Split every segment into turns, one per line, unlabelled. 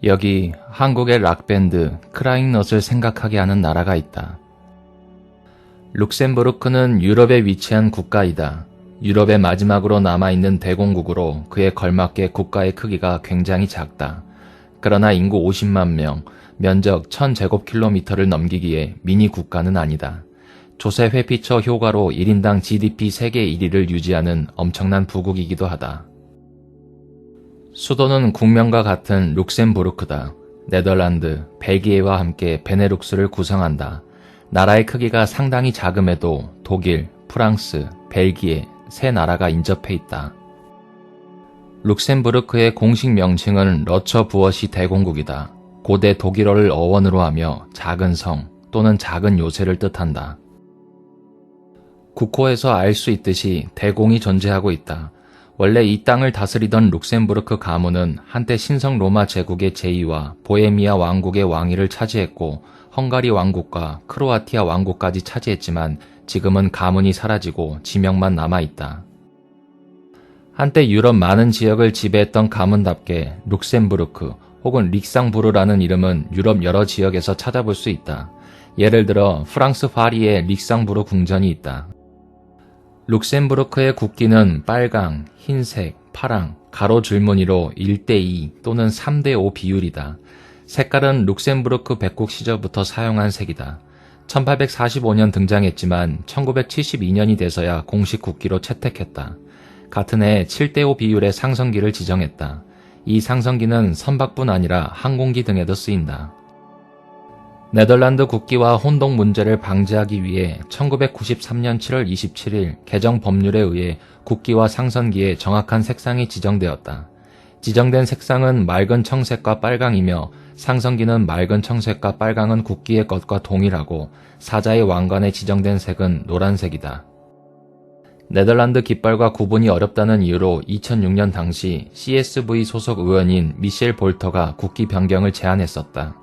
여기 한국의 락밴드 크라잉넛을 생각하게 하는 나라가 있다. 룩셈부르크는 유럽에 위치한 국가이다. 유럽의 마지막으로 남아있는 대공국으로 그에 걸맞게 국가의 크기가 굉장히 작다. 그러나 인구 50만 명, 면적 1000제곱킬로미터를 넘기기에 미니 국가는 아니다. 조세 회피처 효과로 1인당 GDP 세계 1위를 유지하는 엄청난 부국이기도 하다. 수도는 국명과 같은 룩셈부르크다. 네덜란드, 벨기에와 함께 베네룩스를 구성한다. 나라의 크기가 상당히 작음에도 독일, 프랑스, 벨기에 세 나라가 인접해 있다. 룩셈부르크의 공식 명칭은 러처부어시 대공국이다. 고대 독일어를 어원으로 하며 작은 성 또는 작은 요새를 뜻한다. 국호에서 알 수 있듯이 대공이 존재하고 있다. 원래 이 땅을 다스리던 룩셈부르크 가문은 한때 신성 로마 제국의 제위와 보헤미아 왕국의 왕위를 차지했고 헝가리 왕국과 크로아티아 왕국까지 차지했지만 지금은 가문이 사라지고 지명만 남아있다. 한때 유럽 많은 지역을 지배했던 가문답게 룩셈부르크 혹은 릭상부르라는 이름은 유럽 여러 지역에서 찾아볼 수 있다. 예를 들어 프랑스 파리에 릭상부르 궁전이 있다. 룩셈부르크의 국기는 빨강, 흰색, 파랑, 가로 줄무늬로 1:2 또는 3:5 비율이다. 색깔은 룩셈부르크 백국 시절부터 사용한 색이다. 1845년 등장했지만 1972년이 돼서야 공식 국기로 채택했다. 같은 해 7:5 비율의 상성기를 지정했다. 이 상성기는 선박뿐 아니라 항공기 등에도 쓰인다. 네덜란드 국기와 혼동 문제를 방지하기 위해 1993년 7월 27일 개정 법률에 의해 국기와 상선기에 정확한 색상이 지정되었다. 지정된 색상은 맑은 청색과 빨강이며 상선기는 맑은 청색과 빨강은 국기의 것과 동일하고 사자의 왕관에 지정된 색은 노란색이다. 네덜란드 깃발과 구분이 어렵다는 이유로 2006년 당시 CSV 소속 의원인 미셸 볼터가 국기 변경을 제안했었다.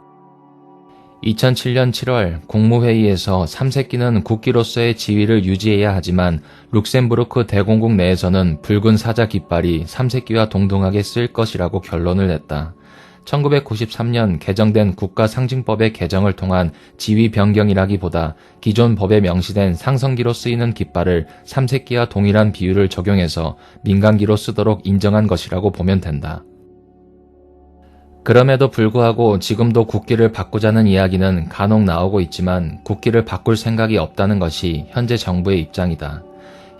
2007년 7월 국무회의에서 삼색기는 국기로서의 지위를 유지해야 하지만 룩셈부르크 대공국 내에서는 붉은 사자 깃발이 삼색기와 동등하게 쓰일 것이라고 결론을 냈다. 1993년 개정된 국가상징법의 개정을 통한 지위 변경이라기보다 기존 법에 명시된 상성기로 쓰이는 깃발을 삼색기와 동일한 비율을 적용해서 민간기로 쓰도록 인정한 것이라고 보면 된다. 그럼에도 불구하고 지금도 국기를 바꾸자는 이야기는 간혹 나오고 있지만 국기를 바꿀 생각이 없다는 것이 현재 정부의 입장이다.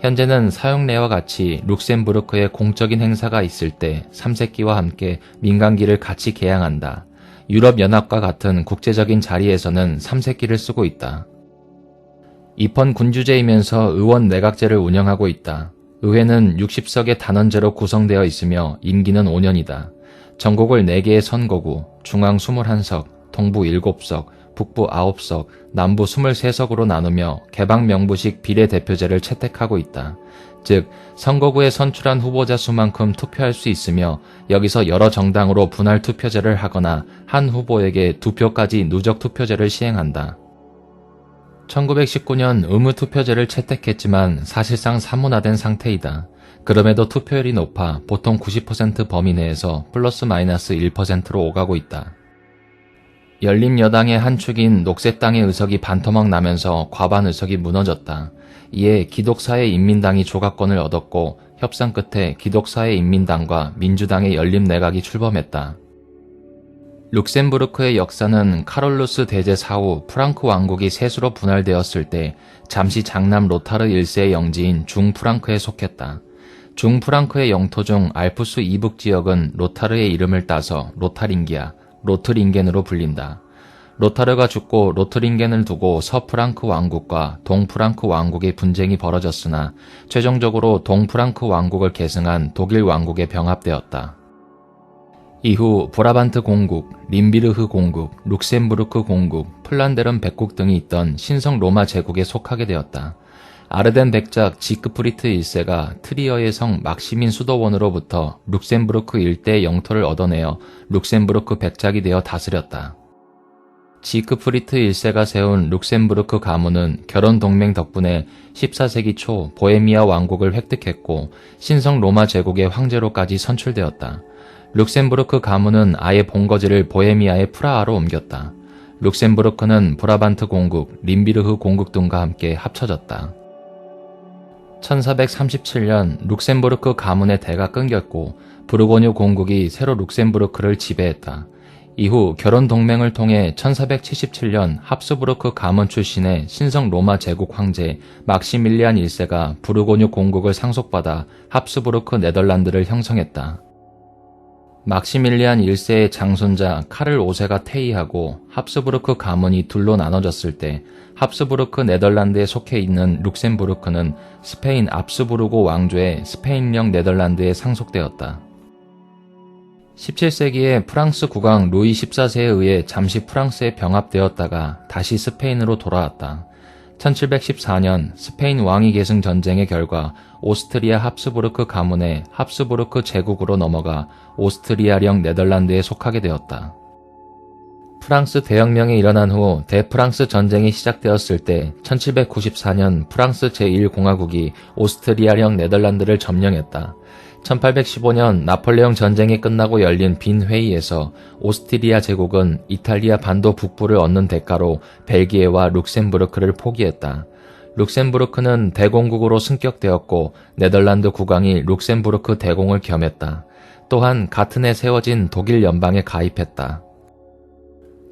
현재는 사용례와 같이 룩셈부르크에 공적인 행사가 있을 때 삼색기와 함께 민간기를 같이 개양한다. 유럽연합과 같은 국제적인 자리에서는 삼색기를 쓰고 있다. 입헌 군주제이면서 의원 내각제를 운영하고 있다. 의회는 60석의 단원제로 구성되어 있으며 임기는 5년이다. 전국을 4개의 선거구, 중앙 21석, 동부 7석, 북부 9석, 남부 23석으로 나누며 개방명부식 비례대표제를 채택하고 있다. 즉, 선거구에 선출한 후보자 수만큼 투표할 수 있으며 여기서 여러 정당으로 분할 투표제를 하거나 한 후보에게 2표까지 누적 투표제를 시행한다. 1919년 의무투표제를 채택했지만 사실상 사문화된 상태이다. 그럼에도 투표율이 높아 보통 90% 범위 내에서 플러스 마이너스 1%로 오가고 있다. 열린여당의 한 축인 녹색당의 의석이 반토막 나면서 과반 의석이 무너졌다. 이에 기독사회인민당이 조각권을 얻었고 협상 끝에 기독사회인민당과 민주당의 연립내각이 출범했다. 룩셈부르크의 역사는 카롤루스 대제 사후 프랑크 왕국이 셋으로 분할되었을 때 잠시 장남 로타르 1세의 영지인 중프랑크에 속했다. 중프랑크의 영토 중 알프스 이북 지역은 로타르의 이름을 따서 로타링기아, 로트링겐으로 불린다. 로타르가 죽고 로트링겐을 두고 서프랑크 왕국과 동프랑크 왕국의 분쟁이 벌어졌으나 최종적으로 동프랑크 왕국을 계승한 독일 왕국에 병합되었다. 이후 브라반트 공국, 림비르흐 공국, 룩셈부르크 공국, 플란데른 백국 등이 있던 신성 로마 제국에 속하게 되었다. 아르덴 백작 지크프리트 1세가 트리어의 성 막시민 수도원으로부터 룩셈부르크 일대의 영토를 얻어내어 룩셈부르크 백작이 되어 다스렸다. 지크프리트 1세가 세운 룩셈부르크 가문은 결혼 동맹 덕분에 14세기 초 보헤미아 왕국을 획득했고 신성 로마 제국의 황제로까지 선출되었다. 룩셈부르크 가문은 아예 본거지를 보헤미아의 프라하로 옮겼다. 룩셈부르크는 브라반트 공국, 림비르흐 공국 등과 함께 합쳐졌다. 1437년 룩셈부르크 가문의 대가 끊겼고 부르고뉴 공국이 새로 룩셈부르크를 지배했다. 이후 결혼 동맹을 통해 1477년 합스부르크 가문 출신의 신성 로마 제국 황제 막시밀리안 1세가 부르고뉴 공국을 상속받아 합스부르크 네덜란드를 형성했다. 막시밀리안 1세의 장손자 카를 5세가 퇴위하고 합스부르크 가문이 둘로 나눠졌을 때 합스부르크 네덜란드에 속해 있는 룩셈부르크는 스페인 압스부르고 왕조의 스페인령 네덜란드에 상속되었다. 17세기에 프랑스 국왕 루이 14세에 의해 잠시 프랑스에 병합되었다가 다시 스페인으로 돌아왔다. 1714년 스페인 왕위 계승 전쟁의 결과 오스트리아 합스부르크 가문의 합스부르크 제국으로 넘어가 오스트리아령 네덜란드에 속하게 되었다. 프랑스 대혁명이 일어난 후 대프랑스 전쟁이 시작되었을 때 1794년 프랑스 제1공화국이 오스트리아령 네덜란드를 점령했다. 1815년 나폴레옹 전쟁이 끝나고 열린 빈 회의에서 오스트리아 제국은 이탈리아 반도 북부를 얻는 대가로 벨기에와 룩셈부르크를 포기했다. 룩셈부르크는 대공국으로 승격되었고 네덜란드 국왕이 룩셈부르크 대공을 겸했다. 또한 같은 해 세워진 독일 연방에 가입했다.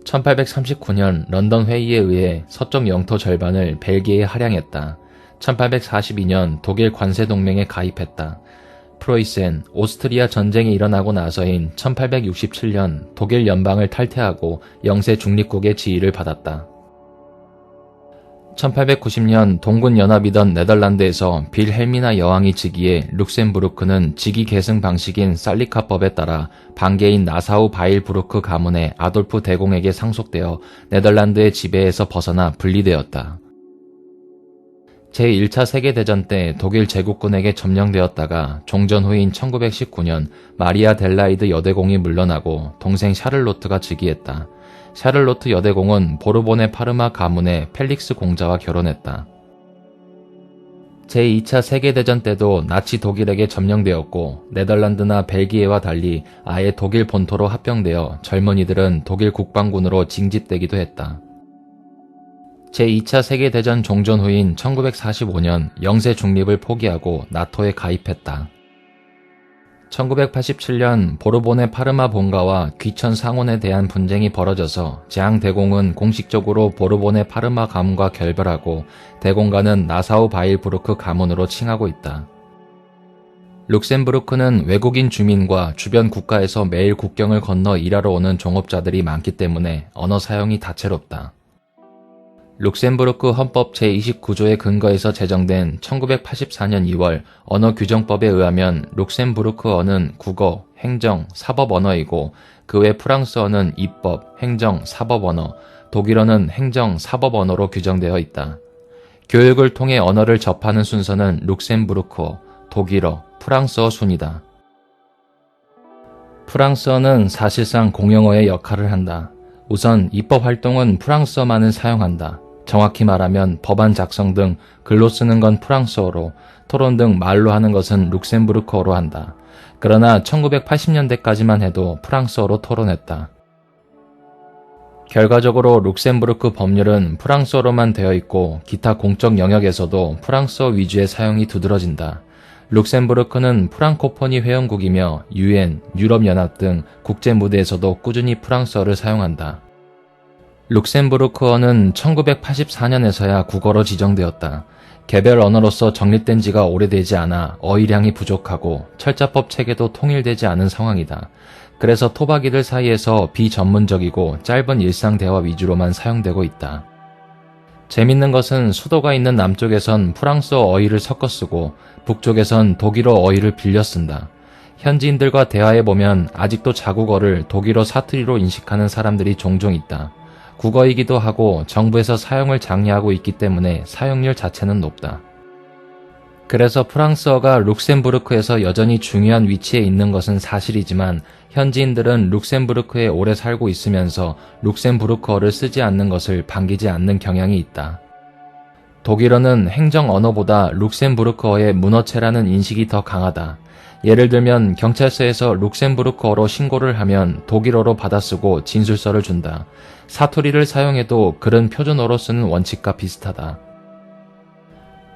1839년 런던 회의에 의해 서쪽 영토 절반을 벨기에에 할양했다. 1842년 독일 관세 동맹에 가입했다. 프로이센, 오스트리아 전쟁이 일어나고 나서인 1867년 독일 연방을 탈퇴하고 영세 중립국의 지위를 받았다. 1890년 동군 연합이던 네덜란드에서 빌헬미나 여왕이 즉위해 룩셈부르크는 직위 계승 방식인 살리카법에 따라 반개인 나사우 바일부르크 가문의 아돌프 대공에게 상속되어 네덜란드의 지배에서 벗어나 분리되었다. 제1차 세계대전 때 독일 제국군에게 점령되었다가 종전 후인 1919년 마리아 델라이드 여대공이 물러나고 동생 샤를로트가 즉위했다. 샤를로트 여대공은 보르보네 파르마 가문의 펠릭스 공자와 결혼했다. 제2차 세계대전 때도 나치 독일에게 점령되었고 네덜란드나 벨기에와 달리 아예 독일 본토로 합병되어 젊은이들은 독일 국방군으로 징집되기도 했다. 제2차 세계대전 종전 후인 1945년 영세 중립을 포기하고 나토에 가입했다. 1987년 보르보네 파르마 본가와 귀천 상원에 대한 분쟁이 벌어져서 제앙 대공은 공식적으로 보르보네 파르마 가문과 결별하고 대공가는 나사우 바일부르크 가문으로 칭하고 있다. 룩셈부르크는 외국인 주민과 주변 국가에서 매일 국경을 건너 일하러 오는 종업자들이 많기 때문에 언어 사용이 다채롭다. 룩셈부르크 헌법 제29조의 근거에서 제정된 1984년 2월 언어규정법에 의하면 룩셈부르크어는 국어, 행정, 사법 언어이고 그 외 프랑스어는 입법, 행정, 사법 언어, 독일어는 행정, 사법 언어로 규정되어 있다. 교육을 통해 언어를 접하는 순서는 룩셈부르크어, 독일어, 프랑스어 순이다. 프랑스어는 사실상 공용어의 역할을 한다. 우선 입법 활동은 프랑스어만을 사용한다. 정확히 말하면 법안 작성 등 글로 쓰는 건 프랑스어로, 토론 등 말로 하는 것은 룩셈부르크어로 한다. 그러나 1980년대까지만 해도 프랑스어로 토론했다. 결과적으로 룩셈부르크 법률은 프랑스어로만 되어 있고 기타 공적 영역에서도 프랑스어 위주의 사용이 두드러진다. 룩셈부르크는 프랑코포니 회원국이며 UN, 유럽연합 등 국제 무대에서도 꾸준히 프랑스어를 사용한다. 룩셈부르크어는 1984년에서야 국어로 지정되었다. 개별 언어로서 정립된 지가 오래되지 않아 어휘량이 부족하고 철자법 체계도 통일되지 않은 상황이다. 그래서 토박이들 사이에서 비전문적이고 짧은 일상 대화 위주로만 사용되고 있다. 재밌는 것은 수도가 있는 남쪽에선 프랑스어 어휘를 섞어 쓰고 북쪽에선 독일어 어휘를 빌려 쓴다. 현지인들과 대화해보면 아직도 자국어를 독일어 사투리로 인식하는 사람들이 종종 있다. 국어이기도 하고 정부에서 사용을 장려하고 있기 때문에 사용률 자체는 높다. 그래서 프랑스어가 룩셈부르크에서 여전히 중요한 위치에 있는 것은 사실이지만 현지인들은 룩셈부르크에 오래 살고 있으면서 룩셈부르크어를 쓰지 않는 것을 반기지 않는 경향이 있다. 독일어는 행정 언어보다 룩셈부르크어의 문어체라는 인식이 더 강하다. 예를 들면 경찰서에서 룩셈부르크어로 신고를 하면 독일어로 받아쓰고 진술서를 준다. 사투리를 사용해도 글은 표준어로 쓰는 원칙과 비슷하다.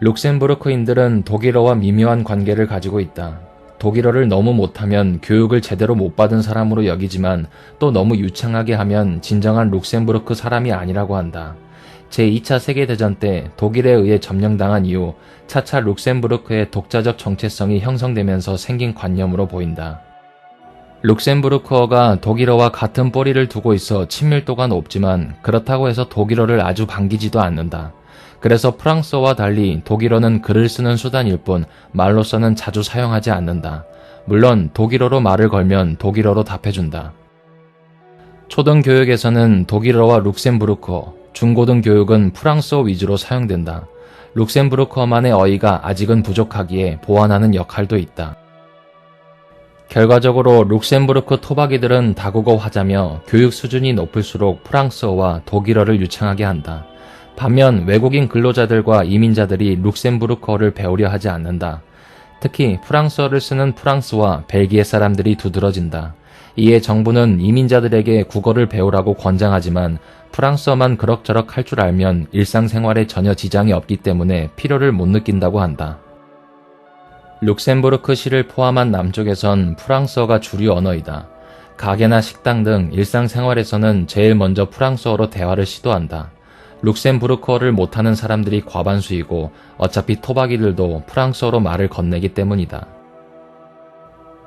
룩셈부르크인들은 독일어와 미묘한 관계를 가지고 있다. 독일어를 너무 못하면 교육을 제대로 못 받은 사람으로 여기지만 또 너무 유창하게 하면 진정한 룩셈부르크 사람이 아니라고 한다. 제2차 세계대전 때 독일에 의해 점령당한 이후 차차 룩셈부르크의 독자적 정체성이 형성되면서 생긴 관념으로 보인다. 룩셈부르크어가 독일어와 같은 뿌리를 두고 있어 친밀도가 높지만 그렇다고 해서 독일어를 아주 반기지도 않는다. 그래서 프랑스어와 달리 독일어는 글을 쓰는 수단일 뿐 말로서는 자주 사용하지 않는다. 물론 독일어로 말을 걸면 독일어로 답해준다. 초등교육에서는 독일어와 룩셈부르크어, 중고등교육은 프랑스어 위주로 사용된다. 룩셈부르크어만의 어휘가 아직은 부족하기에 보완하는 역할도 있다. 결과적으로 룩셈부르크 토박이들은 다국어 화자며 교육 수준이 높을수록 프랑스어와 독일어를 유창하게 한다. 반면 외국인 근로자들과 이민자들이 룩셈부르크어를 배우려 하지 않는다. 특히 프랑스어를 쓰는 프랑스와 벨기에 사람들이 두드러진다. 이에 정부는 이민자들에게 국어를 배우라고 권장하지만 프랑스어만 그럭저럭 할 줄 알면 일상생활에 전혀 지장이 없기 때문에 필요를 못 느낀다고 한다. 룩셈부르크 시를 포함한 남쪽에선 프랑스어가 주류 언어이다. 가게나 식당 등 일상생활에서는 제일 먼저 프랑스어로 대화를 시도한다. 룩셈부르크어를 못하는 사람들이 과반수이고 어차피 토박이들도 프랑스어로 말을 건네기 때문이다.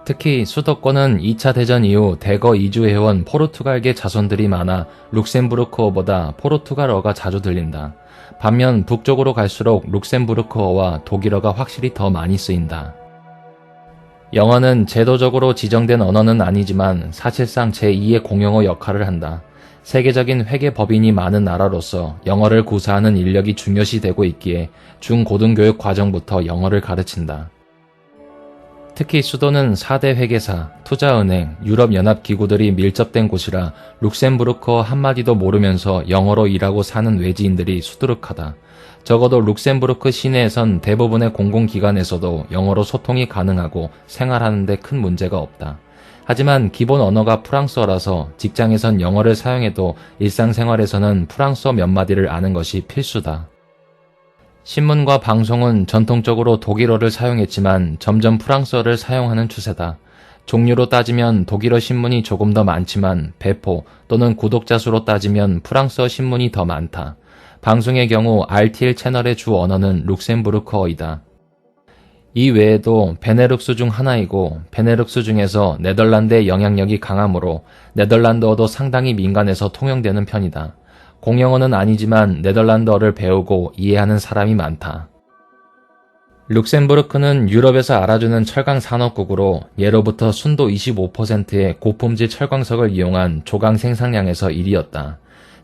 특히 수도권은 2차 대전 이후 대거 이주해온 포르투갈계 자손들이 많아 룩셈부르크어보다 포르투갈어가 자주 들린다. 반면 북쪽으로 갈수록 룩셈부르크어와 독일어가 확실히 더 많이 쓰인다. 영어는 제도적으로 지정된 언어는 아니지만 사실상 제2의 공용어 역할을 한다. 세계적인 회계법인이 많은 나라로서 영어를 구사하는 인력이 중요시되고 있기에 중고등교육 과정부터 영어를 가르친다. 특히 수도는 4대 회계사, 투자은행, 유럽연합기구들이 밀접된 곳이라 룩셈부르크어 한마디도 모르면서 영어로 일하고 사는 외지인들이 수두룩하다. 적어도 룩셈부르크 시내에선 대부분의 공공기관에서도 영어로 소통이 가능하고 생활하는 데 큰 문제가 없다. 하지만 기본 언어가 프랑스어라서 직장에선 영어를 사용해도 일상생활에서는 프랑스어 몇 마디를 아는 것이 필수다. 신문과 방송은 전통적으로 독일어를 사용했지만 점점 프랑스어를 사용하는 추세다. 종류로 따지면 독일어 신문이 조금 더 많지만 배포 또는 구독자 수로 따지면 프랑스어 신문이 더 많다. 방송의 경우 RTL 채널의 주 언어는 룩셈부르크어이다. 이 외에도 베네룩스 중 하나이고 베네룩스 중에서 네덜란드의 영향력이 강하므로 네덜란드어도 상당히 민간에서 통용되는 편이다. 공용어는 아니지만 네덜란드어를 배우고 이해하는 사람이 많다. 룩셈부르크는 유럽에서 알아주는 철강 산업국으로 예로부터 순도 25%의 고품질 철광석을 이용한 조강 생산량에서 1위였다.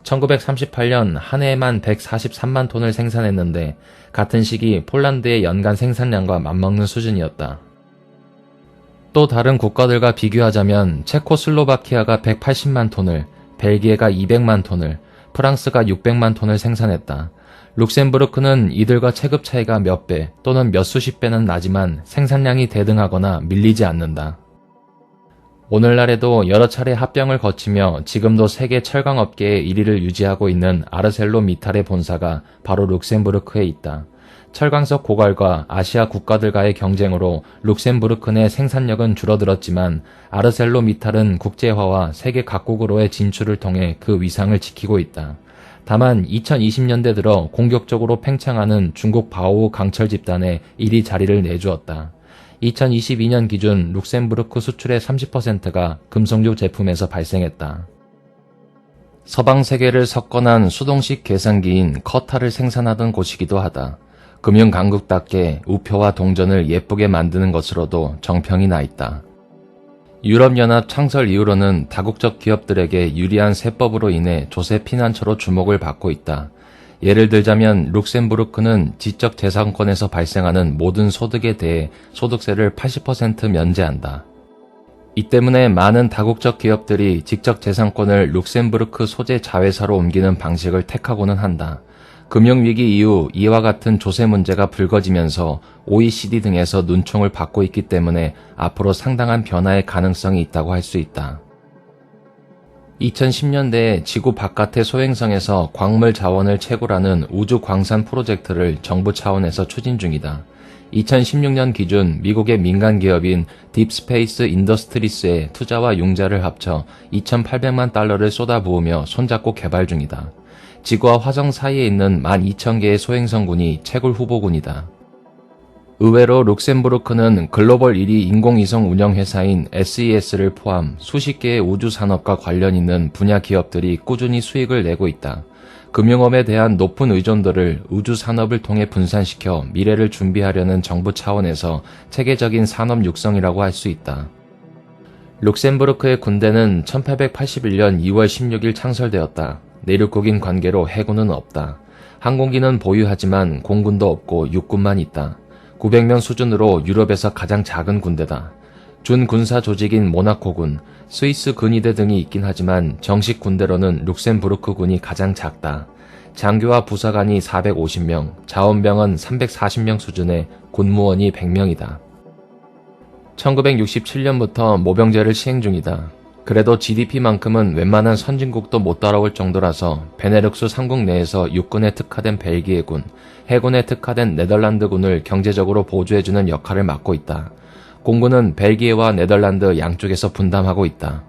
1938년 한 해에만 143만 톤을 생산했는데 같은 시기 폴란드의 연간 생산량과 맞먹는 수준이었다. 또 다른 국가들과 비교하자면 체코슬로바키아가 180만 톤을, 벨기에가 200만 톤을, 프랑스가 600만 톤을 생산했다. 룩셈부르크는 이들과 체급 차이가 몇 배 또는 몇 수십 배는 나지만 생산량이 대등하거나 밀리지 않는다. 오늘날에도 여러 차례 합병을 거치며 지금도 세계 철강업계의 1위를 유지하고 있는 아르셀로 미탈의 본사가 바로 룩셈부르크에 있다. 철광석 고갈과 아시아 국가들과의 경쟁으로 룩셈부르크 내 생산력은 줄어들었지만 아르셀로 미탈은 국제화와 세계 각국으로의 진출을 통해 그 위상을 지키고 있다. 다만 2020년대 들어 공격적으로 팽창하는 중국 바오우 강철 집단에 1위 자리를 내주었다. 2022년 기준 룩셈부르크 수출의 30%가 금속류 제품에서 발생했다. 서방 세계를 석권한 수동식 계산기인 커타를 생산하던 곳이기도 하다. 금융 강국답게 우표와 동전을 예쁘게 만드는 것으로도 정평이 나 있다. 유럽연합 창설 이후로는 다국적 기업들에게 유리한 세법으로 인해 조세 피난처로 주목을 받고 있다. 예를 들자면 룩셈부르크는 지적 재산권에서 발생하는 모든 소득에 대해 소득세를 80% 면제한다. 이 때문에 많은 다국적 기업들이 직접 재산권을 룩셈부르크 소재 자회사로 옮기는 방식을 택하고는 한다. 금융위기 이후 이와 같은 조세 문제가 불거지면서 OECD 등에서 눈총을 받고 있기 때문에 앞으로 상당한 변화의 가능성이 있다고 할 수 있다. 2010년대에 지구 바깥의 소행성에서 광물 자원을 채굴하는 우주 광산 프로젝트를 정부 차원에서 추진 중이다. 2016년 기준 미국의 민간 기업인 딥스페이스 인더스트리스의 투자와 융자를 합쳐 2,800만 달러를 쏟아부으며 손잡고 개발 중이다. 지구와 화성 사이에 있는 12,000개의 소행성군이 채굴 후보군이다. 의외로 룩셈부르크는 글로벌 1위 인공위성 운영회사인 SES를 포함 수십 개의 우주산업과 관련 있는 분야 기업들이 꾸준히 수익을 내고 있다. 금융업에 대한 높은 의존도를 우주산업을 통해 분산시켜 미래를 준비하려는 정부 차원에서 체계적인 산업 육성이라고 할 수 있다. 룩셈부르크의 군대는 1881년 2월 16일 창설되었다. 내륙국인 관계로 해군은 없다. 항공기는 보유하지만 공군도 없고 육군만 있다. 900명 수준으로 유럽에서 가장 작은 군대다. 준군사 조직인 모나코군, 스위스 근위대 등이 있긴 하지만 정식 군대로는 룩셈부르크군이 가장 작다. 장교와 부사관이 450명, 자원병은 340명 수준의 군무원이 100명이다. 1967년부터 모병제를 시행 중이다. 그래도 GDP만큼은 웬만한 선진국도 못 따라올 정도라서 베네룩스 3국 내에서 육군에 특화된 벨기에군, 해군에 특화된 네덜란드군을 경제적으로 보조해주는 역할을 맡고 있다. 공군은 벨기에와 네덜란드 양쪽에서 분담하고 있다.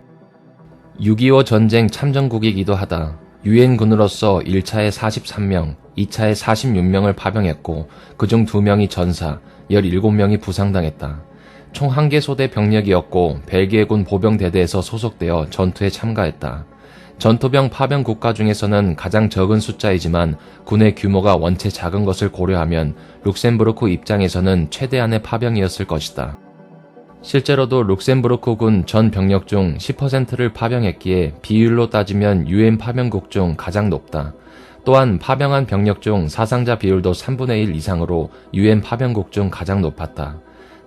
6.25 전쟁 참전국이기도 하다. 유엔군으로서 1차에 43명, 2차에 46명을 파병했고 그중 2명이 전사, 17명이 부상당했다. 총 1개 소대 병력이었고 벨기에군 보병대대에서 소속되어 전투에 참가했다. 전투병 파병 국가 중에서는 가장 적은 숫자이지만 군의 규모가 원체 작은 것을 고려하면 룩셈부르크 입장에서는 최대한의 파병이었을 것이다. 실제로도 룩셈부르크군 전 병력 중 10%를 파병했기에 비율로 따지면 유엔 파병국 중 가장 높다. 또한 파병한 병력 중 사상자 비율도 3분의 1 이상으로 유엔 파병국 중 가장 높았다.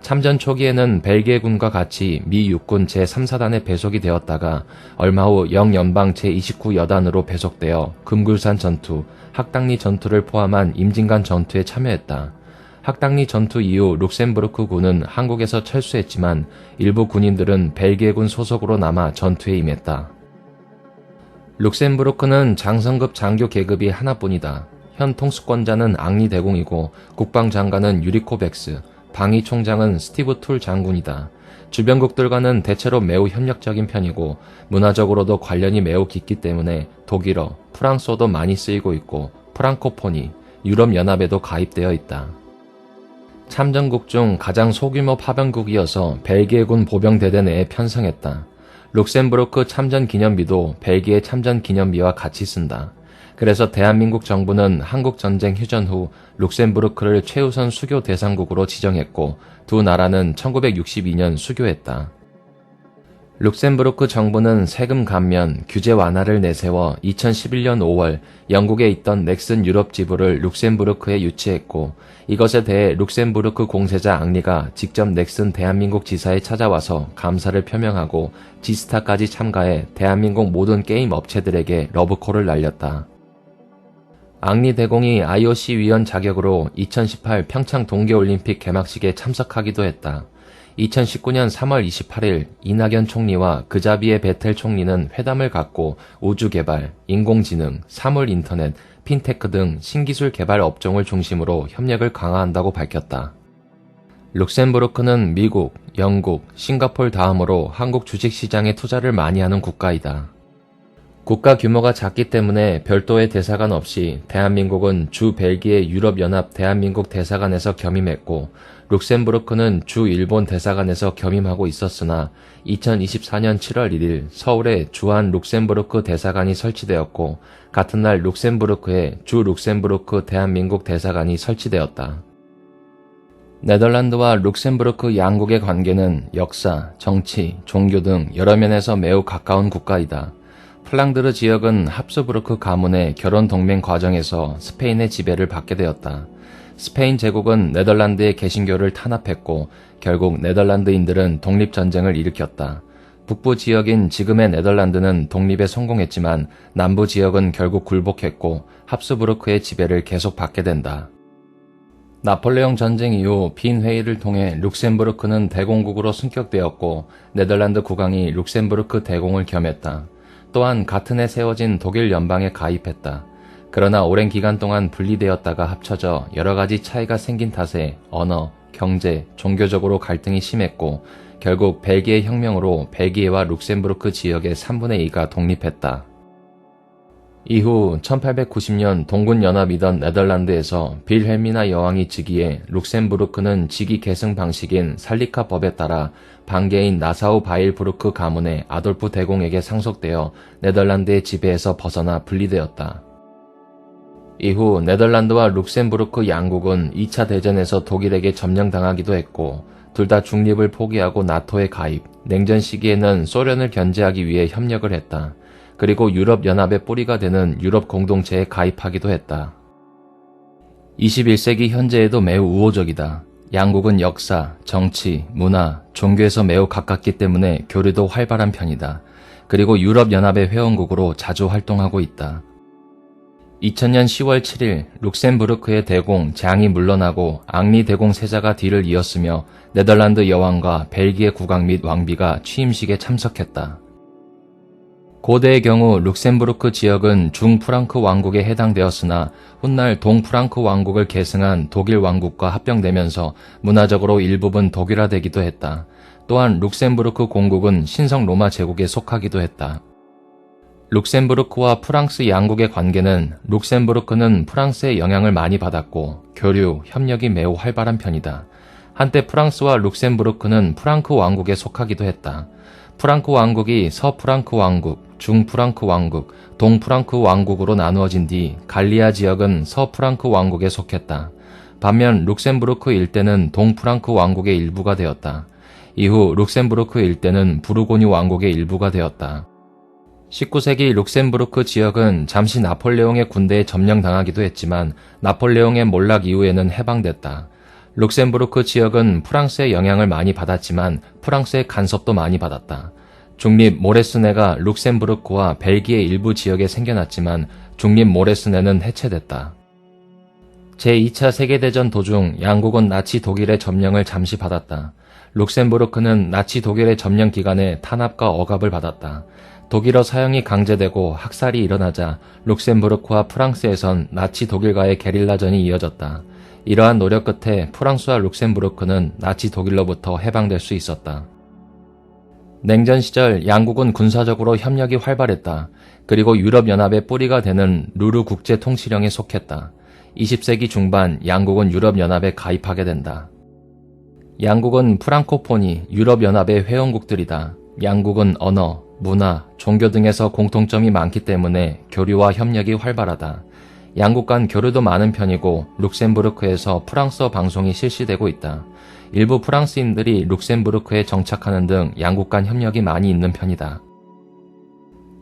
참전 초기에는 벨기에군과 같이 미 육군 제3사단에 배속이 되었다가 얼마 후 영연방 제29여단으로 배속되어 금굴산 전투, 학당리 전투를 포함한 임진간 전투에 참여했다. 학당리 전투 이후 룩셈부르크 군은 한국에서 철수했지만 일부 군인들은 벨기에군 소속으로 남아 전투에 임했다. 룩셈부르크는 장성급 장교 계급이 하나뿐이다. 현 통수권자는 앙리 대공이고 국방장관은 유리코 백스, 방위총장은 스티브 툴 장군이다. 주변국들과는 대체로 매우 협력적인 편이고 문화적으로도 관련이 매우 깊기 때문에 독일어, 프랑스어도 많이 쓰이고 있고 프랑코포니, 유럽연합에도 가입되어 있다. 참전국 중 가장 소규모 파병국이어서 벨기에군 보병대대 내에 편성했다. 룩셈부르크 참전 기념비도 벨기에 참전 기념비와 같이 쓴다. 그래서 대한민국 정부는 한국전쟁 휴전 후 룩셈부르크를 최우선 수교 대상국으로 지정했고 두 나라는 1962년 수교했다. 룩셈부르크 정부는 세금 감면, 규제 완화를 내세워 2011년 5월 영국에 있던 넥슨 유럽 지부를 룩셈부르크에 유치했고 이것에 대해 룩셈부르크 공세자 앙리가 직접 넥슨 대한민국 지사에 찾아와서 감사를 표명하고 지스타까지 참가해 대한민국 모든 게임 업체들에게 러브콜을 날렸다. 앙리 대공이 IOC 위원 자격으로 2018 평창 동계올림픽 개막식에 참석하기도 했다. 2019년 3월 28일 이낙연 총리와 그자비에 베텔 총리는 회담을 갖고 우주개발, 인공지능, 사물인터넷, 핀테크 등 신기술 개발 업종을 중심으로 협력을 강화한다고 밝혔다. 룩셈부르크는 미국, 영국, 싱가폴 다음으로 한국 주식시장에 투자를 많이 하는 국가이다. 국가 규모가 작기 때문에 별도의 대사관 없이 대한민국은 주 벨기에 유럽연합 대한민국 대사관에서 겸임했고 룩셈부르크는 주 일본 대사관에서 겸임하고 있었으나 2024년 7월 1일 서울에 주한 룩셈부르크 대사관이 설치되었고 같은 날 룩셈부르크에 주 룩셈부르크 대한민국 대사관이 설치되었다. 네덜란드와 룩셈부르크 양국의 관계는 역사, 정치, 종교 등 여러 면에서 매우 가까운 국가이다. 플랑드르 지역은 합스부르크 가문의 결혼 동맹 과정에서 스페인의 지배를 받게 되었다. 스페인 제국은 네덜란드의 개신교를 탄압했고 결국 네덜란드인들은 독립전쟁을 일으켰다. 북부 지역인 지금의 네덜란드는 독립에 성공했지만 남부 지역은 결국 굴복했고 합스부르크의 지배를 계속 받게 된다. 나폴레옹 전쟁 이후 빈 회의를 통해 룩셈부르크는 대공국으로 승격되었고 네덜란드 국왕이 룩셈부르크 대공을 겸했다. 또한 같은 해 세워진 독일 연방에 가입했다. 그러나 오랜 기간 동안 분리되었다가 합쳐져 여러 가지 차이가 생긴 탓에 언어, 경제, 종교적으로 갈등이 심했고 결국 벨기에 혁명으로 벨기에와 룩셈부르크 지역의 3분의 2가 독립했다. 이후 1890년 동군연합이던 네덜란드에서 빌헬미나 여왕이 즉위해 룩셈부르크는 직위 계승 방식인 살리카법에 따라 반개인 나사우 바일부르크 가문의 아돌프 대공에게 상속되어 네덜란드의 지배에서 벗어나 분리되었다. 이후 네덜란드와 룩셈부르크 양국은 2차 대전에서 독일에게 점령당하기도 했고 둘 다 중립을 포기하고 나토에 가입, 냉전 시기에는 소련을 견제하기 위해 협력을 했다. 그리고 유럽연합의 뿌리가 되는 유럽 공동체에 가입하기도 했다. 21세기 현재에도 매우 우호적이다. 양국은 역사, 정치, 문화, 종교에서 매우 가깝기 때문에 교류도 활발한 편이다. 그리고 유럽연합의 회원국으로 자주 활동하고 있다. 2000년 10월 7일 룩셈부르크의 대공 장이 물러나고 앙리 대공 세자가 뒤를 이었으며 네덜란드 여왕과 벨기에 국왕 및 왕비가 취임식에 참석했다. 고대의 경우 룩셈부르크 지역은 중프랑크 왕국에 해당되었으나 훗날 동프랑크 왕국을 계승한 독일 왕국과 합병되면서 문화적으로 일부분 독일화되기도 했다. 또한 룩셈부르크 공국은 신성 로마 제국에 속하기도 했다. 룩셈부르크와 프랑스 양국의 관계는 룩셈부르크는 프랑스의 영향을 많이 받았고 교류, 협력이 매우 활발한 편이다. 한때 프랑스와 룩셈부르크는 프랑크 왕국에 속하기도 했다. 프랑크 왕국이 서프랑크 왕국, 중프랑크 왕국, 동프랑크 왕국으로 나누어진 뒤 갈리아 지역은 서프랑크 왕국에 속했다. 반면 룩셈부르크 일대는 동프랑크 왕국의 일부가 되었다. 이후 룩셈부르크 일대는 부르고뉴 왕국의 일부가 되었다. 19세기 룩셈부르크 지역은 잠시 나폴레옹의 군대에 점령당하기도 했지만 나폴레옹의 몰락 이후에는 해방됐다. 룩셈부르크 지역은 프랑스의 영향을 많이 받았지만 프랑스의 간섭도 많이 받았다. 중립 모레스네가 룩셈부르크와 벨기에 일부 지역에 생겨났지만 중립 모레스네는 해체됐다. 제2차 세계대전 도중 양국은 나치 독일의 점령을 잠시 받았다. 룩셈부르크는 나치 독일의 점령 기간에 탄압과 억압을 받았다. 독일어 사용이 강제되고 학살이 일어나자 룩셈부르크와 프랑스에선 나치 독일과의 게릴라전이 이어졌다. 이러한 노력 끝에 프랑스와 룩셈부르크는 나치 독일로부터 해방될 수 있었다. 냉전 시절 양국은 군사적으로 협력이 활발했다. 그리고 유럽연합의 뿌리가 되는 루르 국제통치령에 속했다. 20세기 중반 양국은 유럽연합에 가입하게 된다. 양국은 프랑코포니, 유럽연합의 회원국들이다. 양국은 언어, 문화, 종교 등에서 공통점이 많기 때문에 교류와 협력이 활발하다. 양국 간 교류도 많은 편이고 룩셈부르크에서 프랑스어 방송이 실시되고 있다. 일부 프랑스인들이 룩셈부르크에 정착하는 등 양국 간 협력이 많이 있는 편이다.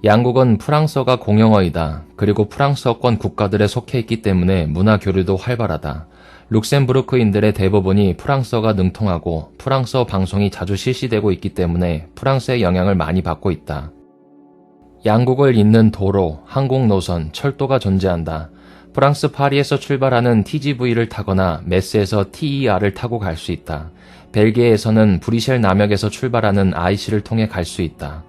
양국은 프랑스어가 공용어이다. 그리고 프랑스어권 국가들에 속해 있기 때문에 문화 교류도 활발하다. 룩셈부르크인들의 대부분이 프랑스어가 능통하고 프랑스어 방송이 자주 실시되고 있기 때문에 프랑스의 영향을 많이 받고 있다. 양국을 잇는 도로, 항공노선, 철도가 존재한다. 프랑스 파리에서 출발하는 TGV를 타거나 메스에서 TER을 타고 갈 수 있다. 벨기에에서는 브리셀 남역에서 출발하는 IC를 통해 갈 수 있다.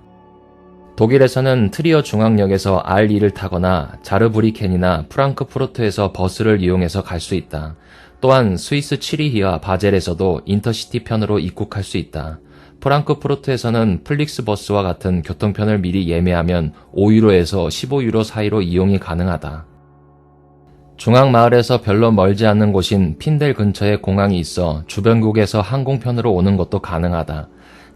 독일에서는 트리어 중앙역에서 R2를 타거나 자르브리켄이나 프랑크푸르트에서 버스를 이용해서 갈 수 있다. 또한 스위스 치리히와 바젤에서도 인터시티 편으로 입국할 수 있다. 프랑크푸르트에서는 플릭스버스와 같은 교통편을 미리 예매하면 5유로에서 15유로 사이로 이용이 가능하다. 중앙마을에서 별로 멀지 않는 곳인 핀델 근처에 공항이 있어 주변국에서 항공편으로 오는 것도 가능하다.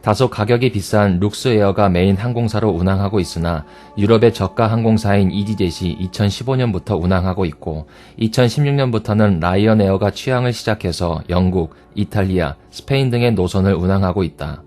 다소 가격이 비싼 룩스에어가 메인 항공사로 운항하고 있으나 유럽의 저가 항공사인 이지젯이 2015년부터 운항하고 있고 2016년부터는 라이언에어가 취항을 시작해서 영국, 이탈리아, 스페인 등의 노선을 운항하고 있다.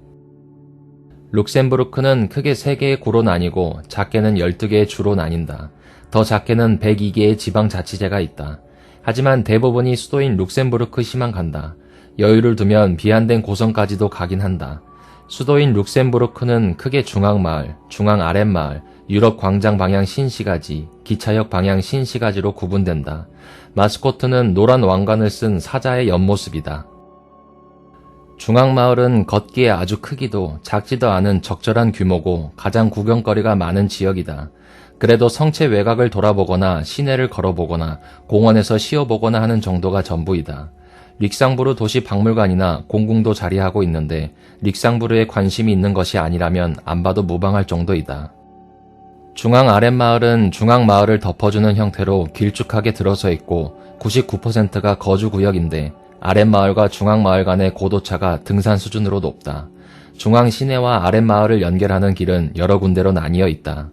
룩셈부르크는 크게 3개의 구로 나뉘고 작게는 12개의 주로 나뉜다. 더 작게는 102개의 지방자치제가 있다. 하지만 대부분이 수도인 룩셈부르크시만 간다. 여유를 두면 비안된 고성까지도 가긴 한다. 수도인 룩셈부르크는 크게 중앙마을, 중앙아랫마을, 유럽 광장 방향 신시가지, 기차역 방향 신시가지로 구분된다. 마스코트는 노란 왕관을 쓴 사자의 옆모습이다. 중앙마을은 걷기에 아주 크기도 작지도 않은 적절한 규모고 가장 구경거리가 많은 지역이다. 그래도 성체 외곽을 돌아보거나 시내를 걸어보거나 공원에서 쉬어보거나 하는 정도가 전부이다. 릭상부르 도시 박물관이나 공궁도 자리하고 있는데 릭상부르에 관심이 있는 것이 아니라면 안 봐도 무방할 정도이다. 중앙 아랫마을은 중앙마을을 덮어주는 형태로 길쭉하게 들어서 있고 99%가 거주구역인데 아랫마을과 중앙마을 간의 고도차가 등산 수준으로 높다. 중앙 시내와 아랫마을을 연결하는 길은 여러 군데로 나뉘어 있다.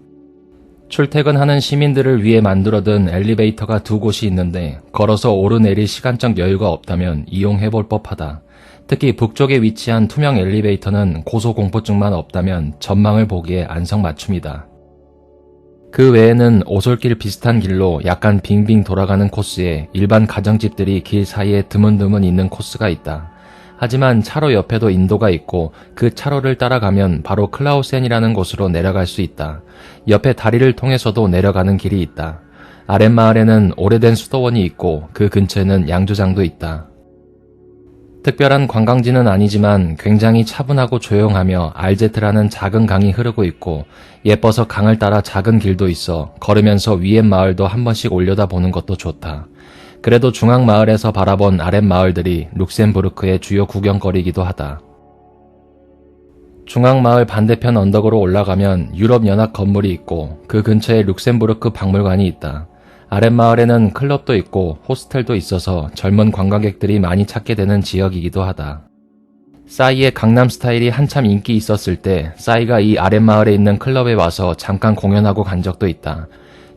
출퇴근하는 시민들을 위해 만들어둔 엘리베이터가 2곳이 있는데 걸어서 오르내릴 시간적 여유가 없다면 이용해볼 법하다. 특히 북쪽에 위치한 투명 엘리베이터는 고소공포증만 없다면 전망을 보기에 안성맞춤이다. 그 외에는 오솔길 비슷한 길로 약간 빙빙 돌아가는 코스에 일반 가정집들이 길 사이에 드문드문 있는 코스가 있다. 하지만 차로 옆에도 인도가 있고 그 차로를 따라가면 바로 클라우센이라는 곳으로 내려갈 수 있다. 옆에 다리를 통해서도 내려가는 길이 있다. 아랫마을에는 오래된 수도원이 있고 그 근처에는 양조장도 있다. 특별한 관광지는 아니지만 굉장히 차분하고 조용하며 알제트라는 작은 강이 흐르고 있고 예뻐서 강을 따라 작은 길도 있어 걸으면서 위에 마을도 한 번씩 올려다보는 것도 좋다. 그래도 중앙마을에서 바라본 아랫마을들이 룩셈부르크의 주요 구경거리이기도 하다. 중앙마을 반대편 언덕으로 올라가면 유럽연합 건물이 있고 그 근처에 룩셈부르크 박물관이 있다. 아랫마을에는 클럽도 있고 호스텔도 있어서 젊은 관광객들이 많이 찾게 되는 지역이기도 하다. 싸이의 강남 스타일이 한참 인기 있었을 때 싸이가 이 아랫마을에 있는 클럽에 와서 잠깐 공연하고 간 적도 있다.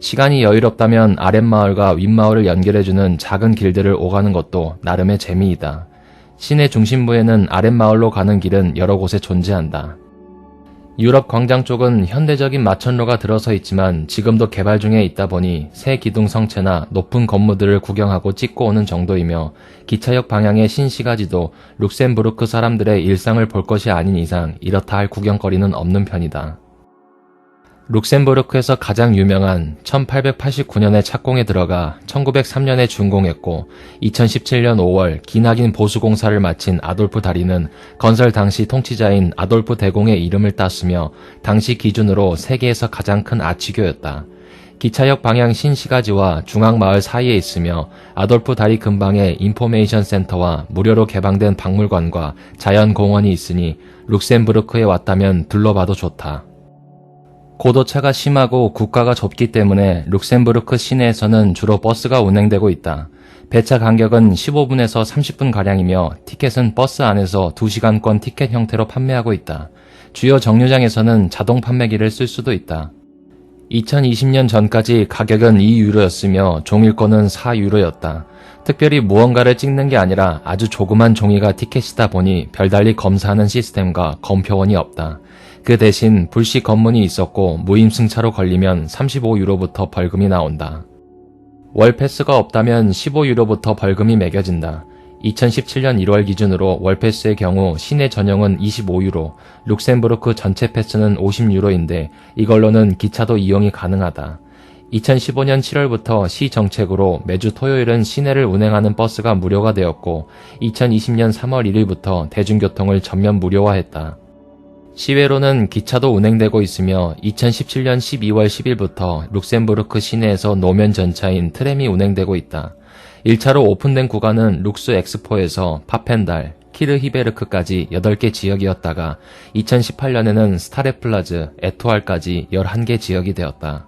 시간이 여유롭다면 아랫마을과 윗마을을 연결해주는 작은 길들을 오가는 것도 나름의 재미이다. 시내 중심부에는 아랫마을로 가는 길은 여러 곳에 존재한다. 유럽 광장 쪽은 현대적인 마천로가 들어서 있지만 지금도 개발 중에 있다 보니 새 기둥 성체나 높은 건물들을 구경하고 찍고 오는 정도이며 기차역 방향의 신시가지도 룩셈부르크 사람들의 일상을 볼 것이 아닌 이상 이렇다 할 구경거리는 없는 편이다. 룩셈부르크에서 가장 유명한 1889년에 착공에 들어가 1903년에 준공했고 2017년 5월 기나긴 보수공사를 마친 아돌프 다리는 건설 당시 통치자인 아돌프 대공의 이름을 땄으며 당시 기준으로 세계에서 가장 큰 아치교였다. 기차역 방향 신시가지와 중앙마을 사이에 있으며 아돌프 다리 근방에 인포메이션 센터와 무료로 개방된 박물관과 자연공원이 있으니 룩셈부르크에 왔다면 둘러봐도 좋다. 고도차가 심하고 국가가 좁기 때문에 룩셈부르크 시내에서는 주로 버스가 운행되고 있다. 배차 간격은 15분에서 30분가량이며 티켓은 버스 안에서 2시간권 티켓 형태로 판매하고 있다. 주요 정류장에서는 자동 판매기를 쓸 수도 있다. 2020년 전까지 가격은 2유로였으며 종일권은 4유로였다. 특별히 무언가를 찍는 게 아니라 아주 조그만 종이가 티켓이다 보니 별달리 검사하는 시스템과 검표원이 없다. 그 대신 불시 검문이 있었고 무임승차로 걸리면 35유로부터 벌금이 나온다. 월 패스가 없다면 15유로부터 벌금이 매겨진다. 2017년 1월 기준으로 월 패스의 경우 시내 전용은 25유로, 룩셈부르크 전체 패스는 50유로인데 이걸로는 기차도 이용이 가능하다. 2015년 7월부터 시 정책으로 매주 토요일은 시내를 운행하는 버스가 무료가 되었고 2020년 3월 1일부터 대중교통을 전면 무료화했다. 시외로는 기차도 운행되고 있으며 2017년 12월 10일부터 룩셈부르크 시내에서 노면 전차인 트램이 운행되고 있다. 1차로 오픈된 구간은 룩스 엑스포에서 파펜달, 키르히베르크까지 8개 지역이었다가 2018년에는 스타레플라즈, 에투알까지 11개 지역이 되었다.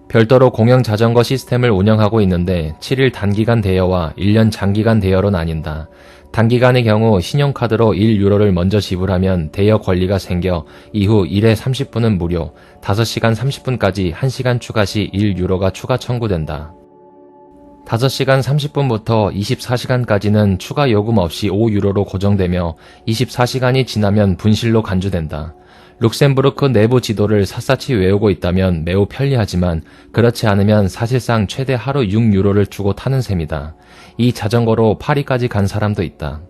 별도로 공영 자전거 시스템을 운영하고 있는데 7일 단기간 대여와 1년 장기간 대여로 나뉜다. 단기간의 경우 신용카드로 1유로를 먼저 지불하면 대여 권리가 생겨 이후 1회 30분은 무료, 5시간 30분까지 1시간 추가 시 1유로가 추가 청구된다. 5시간 30분부터 24시간까지는 추가 요금 없이 5유로로 고정되며 24시간이 지나면 분실로 간주된다. 룩셈부르크 내부 지도를 샅샅이 외우고 있다면 매우 편리하지만 그렇지 않으면 사실상 최대 하루 6유로를 주고 타는 셈이다. 이 자전거로 파리까지 간 사람도 있다.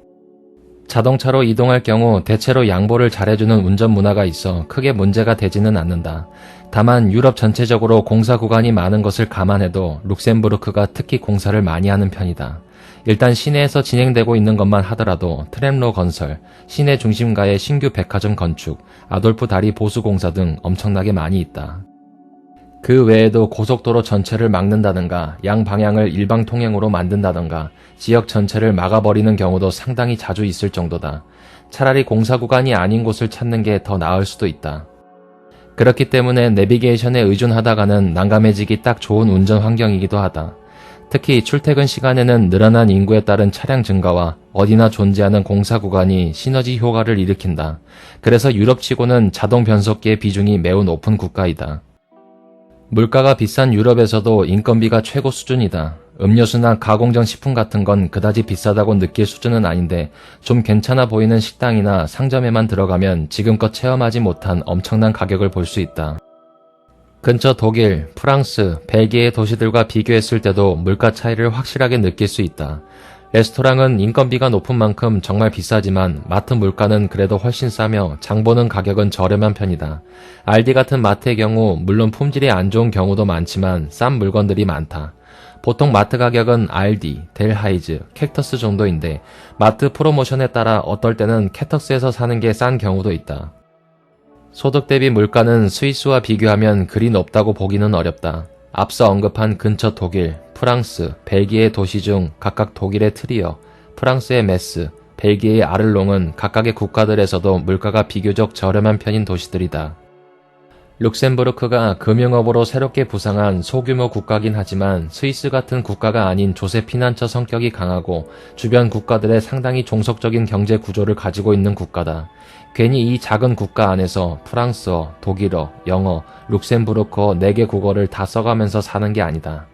자동차로 이동할 경우 대체로 양보를 잘해주는 운전 문화가 있어 크게 문제가 되지는 않는다. 다만 유럽 전체적으로 공사 구간이 많은 것을 감안해도 룩셈부르크가 특히 공사를 많이 하는 편이다. 일단 시내에서 진행되고 있는 것만 하더라도 트램로 건설, 시내 중심가의 신규 백화점 건축, 아돌프 다리 보수 공사 등 엄청나게 많이 있다. 그 외에도 고속도로 전체를 막는다든가 양방향을 일방통행으로 만든다든가 지역 전체를 막아버리는 경우도 상당히 자주 있을 정도다. 차라리 공사 구간이 아닌 곳을 찾는 게 더 나을 수도 있다. 그렇기 때문에 내비게이션에 의존하다가는 난감해지기 딱 좋은 운전 환경이기도 하다. 특히 출퇴근 시간에는 늘어난 인구에 따른 차량 증가와 어디나 존재하는 공사 구간이 시너지 효과를 일으킨다. 그래서 유럽치고는 자동 변속기의 비중이 매우 높은 국가이다. 물가가 비싼 유럽에서도 인건비가 최고 수준이다. 음료수나 가공정 식품 같은 건 그다지 비싸다고 느낄 수준은 아닌데 좀 괜찮아 보이는 식당이나 상점에만 들어가면 지금껏 체험하지 못한 엄청난 가격을 볼 수 있다. 근처 독일, 프랑스, 벨기에 도시들과 비교했을 때도 물가 차이를 확실하게 느낄 수 있다. 레스토랑은 인건비가 높은 만큼 정말 비싸지만 마트 물가는 그래도 훨씬 싸며 장보는 가격은 저렴한 편이다. 알디 같은 마트의 경우 물론 품질이 안 좋은 경우도 많지만 싼 물건들이 많다. 보통 마트 가격은 알디, 델하이즈, 캡터스 정도인데 마트 프로모션에 따라 어떨 때는 캡터스에서 사는 게 싼 경우도 있다. 소득 대비 물가는 스위스와 비교하면 그리 높다고 보기는 어렵다. 앞서 언급한 근처 독일, 프랑스, 벨기에 도시 중 각각 독일의 트리어, 프랑스의 메스, 벨기에의 아를롱은 각각의 국가들에서도 물가가 비교적 저렴한 편인 도시들이다. 룩셈부르크가 금융업으로 새롭게 부상한 소규모 국가긴 하지만 스위스 같은 국가가 아닌 조세 피난처 성격이 강하고 주변 국가들의 상당히 종속적인 경제 구조를 가지고 있는 국가다. 괜히 이 작은 국가 안에서 프랑스어, 독일어, 영어, 룩셈부르크어 4개 국어를 다 써가면서 사는 게 아니다.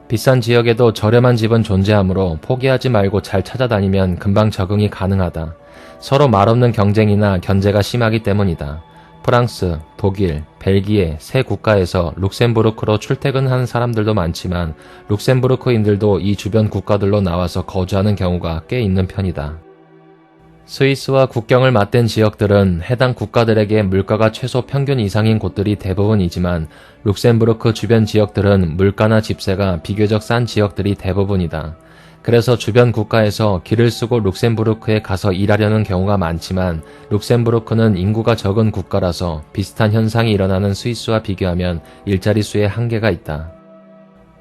비싼 지역에도 저렴한 집은 존재하므로 포기하지 말고 잘 찾아다니면 금방 적응이 가능하다. 서로 말없는 경쟁이나 견제가 심하기 때문이다. 프랑스, 독일, 벨기에 세 국가에서 룩셈부르크로 출퇴근하는 사람들도 많지만 룩셈부르크인들도 이 주변 국가들로 나와서 거주하는 경우가 꽤 있는 편이다. 스위스와 국경을 맞댄 지역들은 해당 국가들에게 물가가 최소 평균 이상인 곳들이 대부분이지만 룩셈부르크 주변 지역들은 물가나 집세가 비교적 싼 지역들이 대부분이다. 그래서 주변 국가에서 길을 쓰고 룩셈부르크에 가서 일하려는 경우가 많지만 룩셈부르크는 인구가 적은 국가라서 비슷한 현상이 일어나는 스위스와 비교하면 일자리 수에 한계가 있다.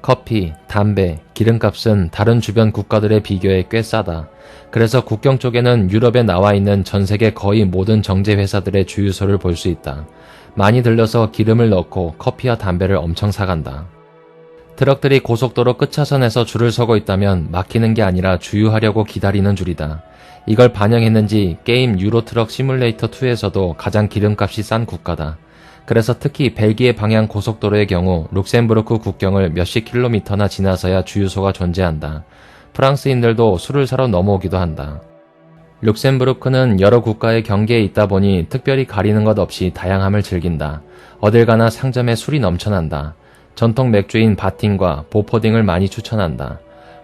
커피, 담배, 기름값은 다른 주변 국가들에 비교해 꽤 싸다. 그래서 국경 쪽에는 유럽에 나와 있는 전 세계 거의 모든 정제 회사들의 주유소를 볼 수 있다. 많이 들려서 기름을 넣고 커피와 담배를 엄청 사간다. 트럭들이 고속도로 끝차선에서 줄을 서고 있다면 막히는 게 아니라 주유하려고 기다리는 줄이다. 이걸 반영했는지 게임 유로트럭 시뮬레이터 2에서도 가장 기름값이 싼 국가다. 그래서 특히 벨기에 방향 고속도로의 경우 룩셈부르크 국경을 몇십 킬로미터나 지나서야 주유소가 존재한다. 프랑스인들도 술을 사러 넘어오기도 한다. 룩셈부르크는 여러 국가의 경계에 있다 보니 특별히 가리는 것 없이 다양함을 즐긴다. 어딜 가나 상점에 술이 넘쳐난다. 전통 맥주인 바틴과 보포딩을 많이 추천한다.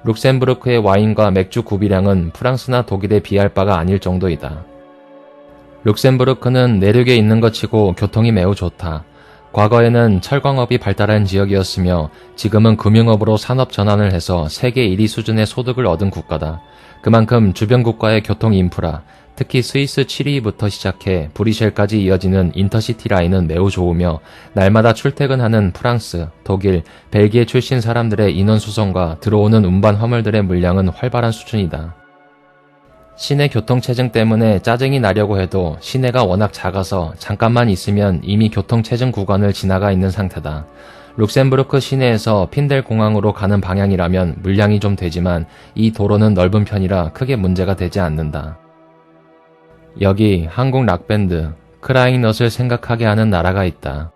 룩셈부르크의 와인과 맥주 구비량은 프랑스나 독일에 비할 바가 아닐 정도이다. 룩셈부르크는 내륙에 있는 것 치고 교통이 매우 좋다. 과거에는 철광업이 발달한 지역이었으며 지금은 금융업으로 산업 전환을 해서 세계 1위 수준의 소득을 얻은 국가다. 그만큼 주변 국가의 교통 인프라, 특히 스위스 7위부터 시작해 브리셀까지 이어지는 인터시티 라인은 매우 좋으며 날마다 출퇴근하는 프랑스, 독일, 벨기에 출신 사람들의 인원 수송과 들어오는 운반 화물들의 물량은 활발한 수준이다. 시내 교통체증 때문에 짜증이 나려고 해도 시내가 워낙 작아서 잠깐만 있으면 이미 교통체증 구간을 지나가 있는 상태다. 룩셈부르크 시내에서 핀델 공항으로 가는 방향이라면 물량이 좀 되지만 이 도로는 넓은 편이라 크게 문제가 되지 않는다. 여기 한국 락밴드 크라잉넛을 생각하게 하는 나라가 있다.